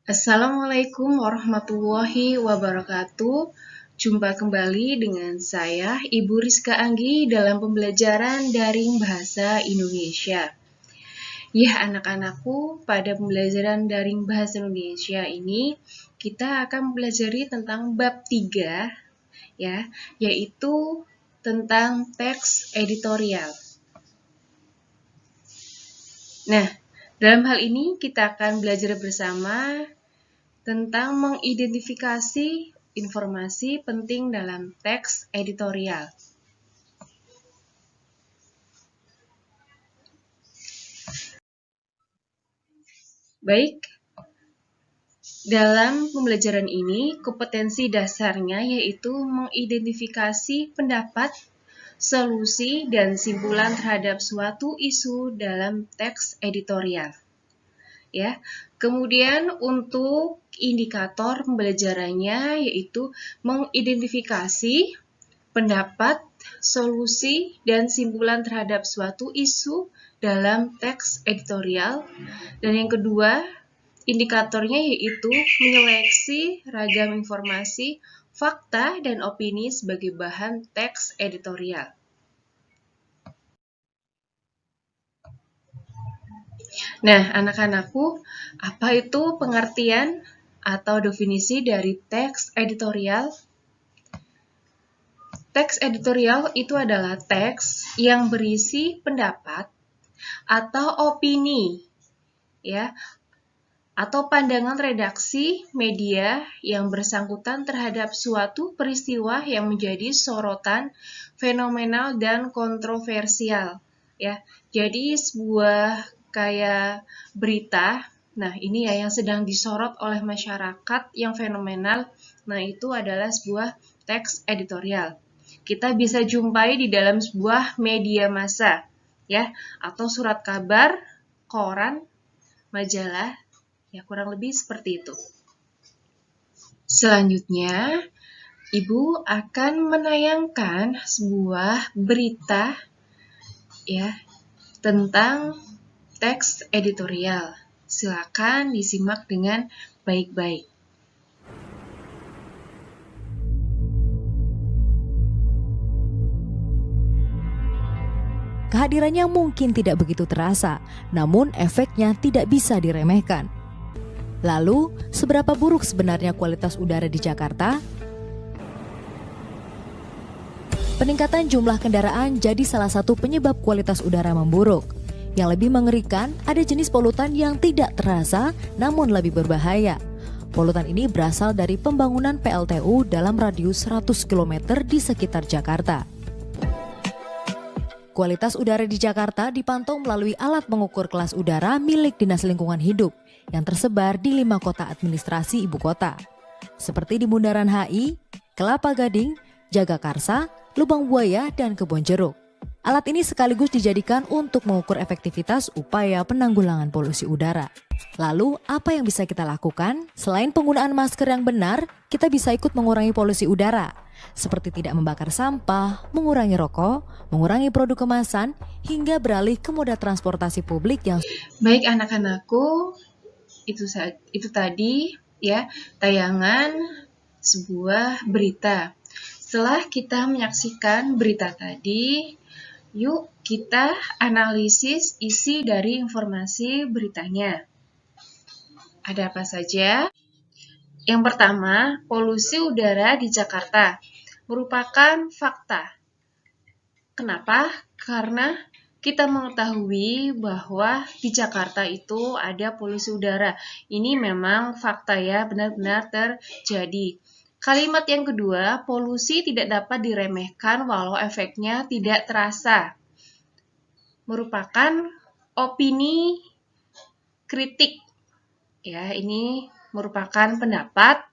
Assalamualaikum warahmatullahi wabarakatuh. Jumpa kembali dengan saya, Ibu Rizka Anggi, dalam pembelajaran daring bahasa Indonesia. Ya, anak-anakku, pada pembelajaran daring bahasa Indonesia ini, kita akan mempelajari tentang bab 3, ya, yaitu tentang teks editorial. Nah, dalam hal ini kita akan belajar bersama tentang mengidentifikasi informasi penting dalam teks editorial. Baik, dalam pembelajaran ini kompetensi dasarnya yaitu mengidentifikasi pendapat, solusi, dan simpulan terhadap suatu isu dalam teks editorial. Ya, kemudian untuk indikator pembelajarannya yaitu mengidentifikasi pendapat, solusi, dan simpulan terhadap suatu isu dalam teks editorial. Dan yang kedua, indikatornya yaitu menyeleksi ragam informasi, fakta, dan opini sebagai bahan teks editorial. Nah, anak-anakku, apa itu pengertian atau definisi dari teks editorial? Teks editorial itu adalah teks yang berisi pendapat atau opini, ya, atau pandangan redaksi media yang bersangkutan terhadap suatu peristiwa yang menjadi sorotan, fenomenal, dan kontroversial. Ya, jadi sebuah kayak berita, nah ini ya yang sedang disorot oleh masyarakat yang fenomenal, nah itu adalah sebuah teks editorial. Kita bisa jumpai di dalam sebuah media massa, ya, atau surat kabar, koran, majalah, ya kurang lebih seperti itu. Selanjutnya, Ibu akan menayangkan sebuah berita ya tentang teks editorial. Silakan disimak dengan baik-baik. Kehadirannya mungkin tidak begitu terasa, namun efeknya tidak bisa diremehkan. Lalu, seberapa buruk sebenarnya kualitas udara di Jakarta? Peningkatan jumlah kendaraan jadi salah satu penyebab kualitas udara memburuk. Yang lebih mengerikan, ada jenis polutan yang tidak terasa namun lebih berbahaya. Polutan ini berasal dari pembangunan PLTU dalam radius 100 km di sekitar Jakarta. Kualitas udara di Jakarta dipantau melalui alat mengukur kelas udara milik Dinas Lingkungan Hidup yang tersebar di 5 kota administrasi ibu kota, seperti di Bundaran HI, Kelapa Gading, Jagakarsa, Lubang Buaya, dan Kebonjeruk. Alat ini sekaligus dijadikan untuk mengukur efektivitas upaya penanggulangan polusi udara. Lalu, apa yang bisa kita lakukan? Selain penggunaan masker yang benar, kita bisa ikut mengurangi polusi udara, seperti tidak membakar sampah, mengurangi rokok, mengurangi produk kemasan, hingga beralih ke moda transportasi publik yang... Baik anak-anakku, itu tadi ya tayangan sebuah berita. Setelah kita menyaksikan berita tadi, yuk kita analisis isi dari informasi beritanya. Ada apa saja? Yang pertama, polusi udara di Jakarta merupakan fakta. Kenapa? Karena kita mengetahui bahwa di Jakarta itu ada polusi udara. Ini memang fakta ya, benar-benar terjadi. Kalimat yang kedua, polusi tidak dapat diremehkan walau efeknya tidak terasa. Merupakan opini kritik. Ya, ini merupakan pendapat.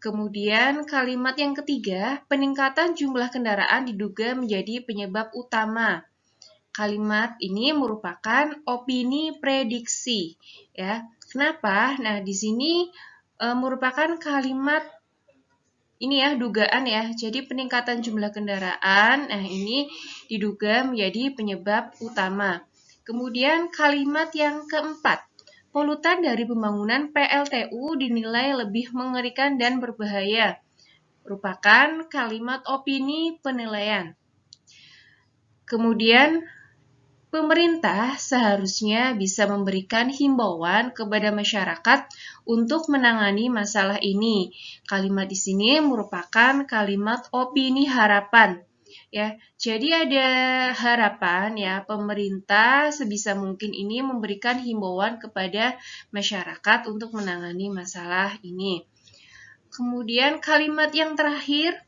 Kemudian kalimat yang ketiga, peningkatan jumlah kendaraan diduga menjadi penyebab utama. Kalimat ini merupakan opini prediksi, ya. Kenapa? Nah, di sini merupakan kalimat ini ya, dugaan ya. Jadi peningkatan jumlah kendaraan, nah ini diduga menjadi penyebab utama. Kemudian kalimat yang keempat, Polutan dari pembangunan PLTU dinilai lebih mengerikan dan berbahaya. Merupakan kalimat opini penilaian. Kemudian, pemerintah seharusnya bisa memberikan himbauan kepada masyarakat untuk menangani masalah ini. Kalimat di sini merupakan kalimat opini harapan. Ya, jadi ada harapan ya pemerintah sebisa mungkin ini memberikan himbauan kepada masyarakat untuk menangani masalah ini. Kemudian kalimat yang terakhir,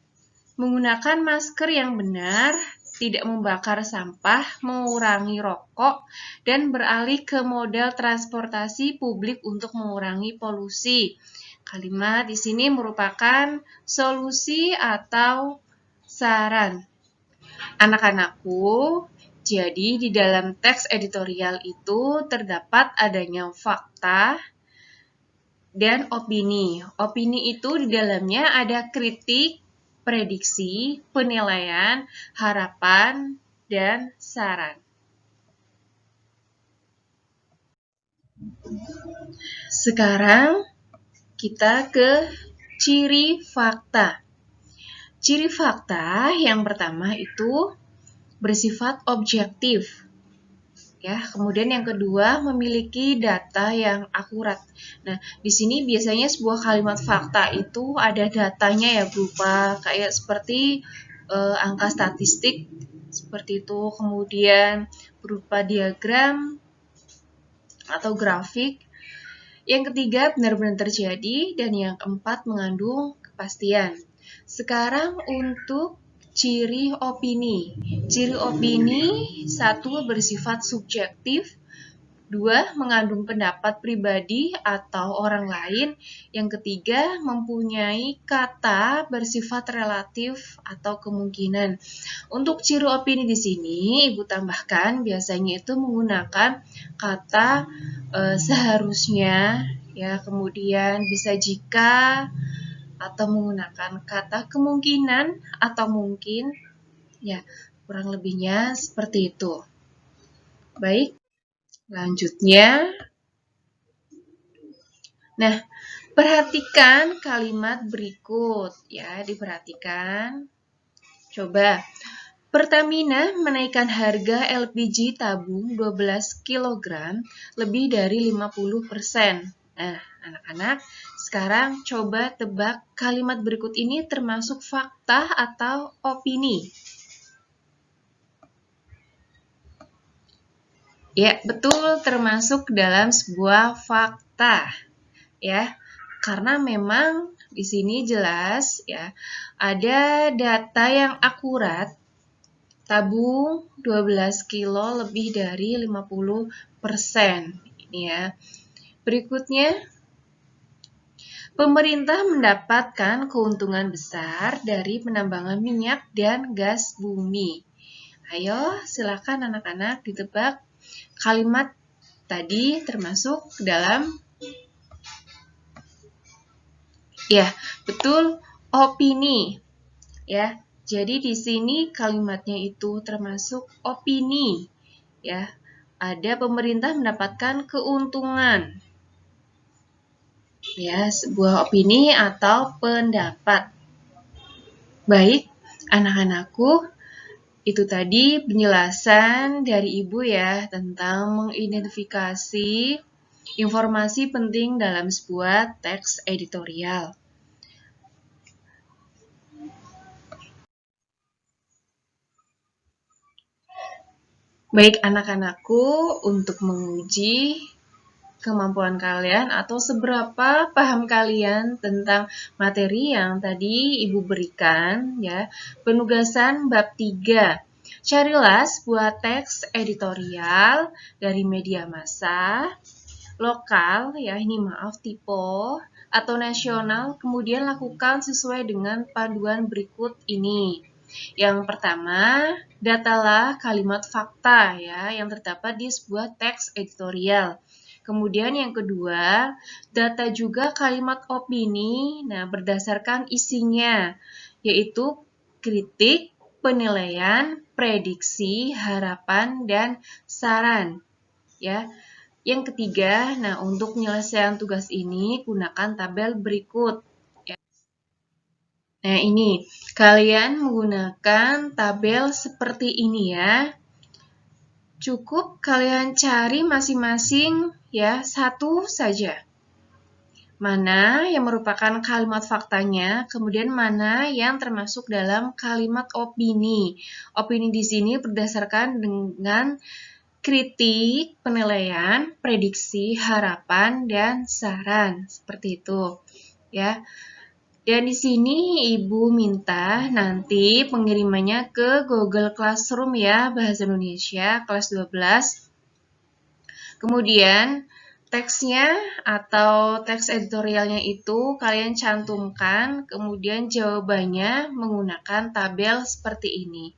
menggunakan masker yang benar, tidak membakar sampah, mengurangi rokok, dan beralih ke model transportasi publik untuk mengurangi polusi. Kalimat di sini merupakan solusi atau saran. Anak-anakku, jadi di dalam teks editorial itu terdapat adanya fakta dan opini. Opini itu di dalamnya ada kritik, prediksi, penilaian, harapan, dan saran. Sekarang kita ke ciri fakta. Ciri fakta yang pertama itu bersifat objektif. Ya, kemudian yang kedua memiliki data yang akurat. Nah, di sini biasanya sebuah kalimat fakta itu ada datanya ya berupa kayak seperti angka statistik seperti itu, kemudian berupa diagram atau grafik. Yang ketiga benar-benar terjadi dan yang keempat mengandung kepastian. Sekarang untuk ciri opini. Ciri opini, satu bersifat subjektif, dua mengandung pendapat pribadi atau orang lain, yang ketiga mempunyai kata bersifat relatif atau kemungkinan. Untuk ciri opini di sini, Ibu tambahkan biasanya itu menggunakan kata seharusnya, ya, kemudian bisa jika, atau menggunakan kata kemungkinan atau mungkin, ya, kurang lebihnya seperti itu. Baik, lanjutnya. Nah, perhatikan kalimat berikut, ya, diperhatikan. Coba, Pertamina menaikkan harga LPG tabung 12 kg lebih dari 50%. Nah, anak-anak, sekarang coba tebak kalimat berikut ini termasuk fakta atau opini. Ya, betul, termasuk dalam sebuah fakta. Ya, karena memang di sini jelas ya, ada data yang akurat. Tabung 12 kilo lebih dari 50%. Ini ya. Berikutnya, pemerintah mendapatkan keuntungan besar dari penambangan minyak dan gas bumi. Ayo, silakan anak-anak ditebak kalimat tadi termasuk ke dalam. Ya, betul, opini. Ya. Jadi di sini kalimatnya itu termasuk opini, ya. Ada pemerintah mendapatkan keuntungan. Ya, sebuah opini atau pendapat. Baik, anak-anakku, itu tadi penjelasan dari Ibu ya tentang mengidentifikasi informasi penting dalam sebuah teks editorial. Baik anak-anakku, untuk menguji kemampuan kalian atau seberapa paham kalian tentang materi yang tadi Ibu berikan ya, penugasan bab 3. Carilah sebuah teks editorial dari media massa, lokal ya, ini maaf typo, atau nasional, kemudian lakukan sesuai dengan panduan berikut ini. Yang pertama, datalah kalimat fakta ya yang terdapat di sebuah teks editorial. Kemudian yang kedua, data juga kalimat opini, nah berdasarkan isinya, yaitu kritik, penilaian, prediksi, harapan, dan saran. Ya, Yang ketiga, nah untuk penyelesaian tugas ini gunakan tabel berikut. Nah ini, kalian menggunakan tabel seperti ini ya. Cukup kalian cari masing-masing ya, satu saja. Mana yang merupakan kalimat faktanya, kemudian mana yang termasuk dalam kalimat opini. Opini di sini berdasarkan dengan kritik, penilaian, prediksi, harapan, dan saran. Seperti itu. Ya. Dan di sini Ibu minta nanti pengirimannya ke Google Classroom ya, Bahasa Indonesia kelas 12. Kemudian teksnya atau teks editorialnya itu kalian cantumkan, kemudian jawabannya menggunakan tabel seperti ini.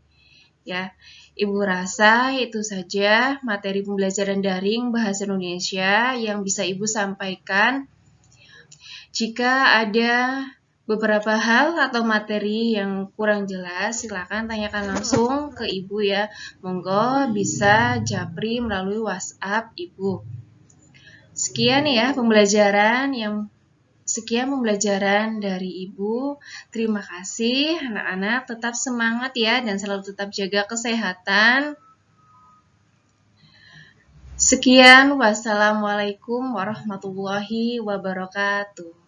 Ya, Ibu rasa itu saja materi pembelajaran daring Bahasa Indonesia yang bisa Ibu sampaikan. Jika ada beberapa hal atau materi yang kurang jelas, silakan tanyakan langsung ke Ibu ya. Monggo bisa japri melalui WhatsApp Ibu. Sekian ya pembelajaran dari Ibu. Terima kasih anak-anak, tetap semangat ya dan selalu tetap jaga kesehatan. Sekian, wassalamualaikum warahmatullahi wabarakatuh.